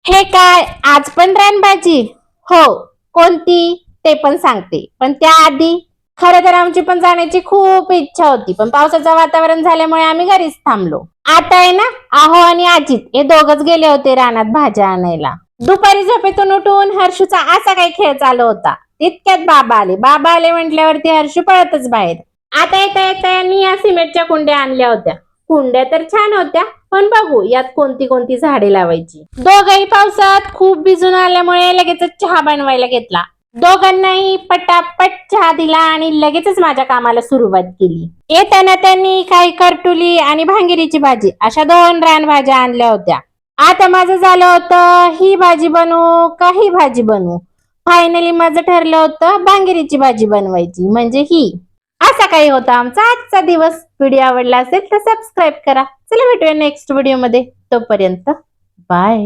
हे काय आज पण रानभाजी? हो. कोणती ते पण सांगते, पण त्याआधी खरं तर आमची पण जाण्याची खूप इच्छा होती, पण पावसाचं वातावरण झाल्यामुळे आम्ही घरीच थांबलो. आता आहे ना, आहो आणि अजित हे दोघच गेले होते रानात भाज्या आणायला. दुपारी झोपेतून उठून हर्षूचा असा काही खेळ चालू होता. तितक्यात बाबा आले म्हटल्यावरती हर्षू पळतच बाहेर. आता येता येता यांनी या सिमेंटच्या कुंड्या आणल्या होत्या. कुंड्या तर छान होत्या, पण बघू यात कोणती कोणती झाडे लावायची. दोघही पावसात खूप भिजून आल्यामुळे लगेचच चहा बनवायला घेतला. दोघांनाही पटापट चहा दिला आणि लगेचच माझ्या कामाला सुरुवात केली. येताना त्यांनी काही करटुली आणि भांगिरीची भाजी अशा 2 रानभाज्या आणल्या होत्या. आता माझं झालं होतं ही भाजी बनवू का ही भाजी बनवू. फायनली माझं ठरलं होतं भांगिरीची भाजी बनवायची, म्हणजे ही. असा काही होता आमचा आजचा दिवस. व्हिडिओ आवडला असेल तर सबस्क्राईब करा. चला भेटूया नेक्स्ट व्हिडिओ मध्ये. तोपर्यंत बाय.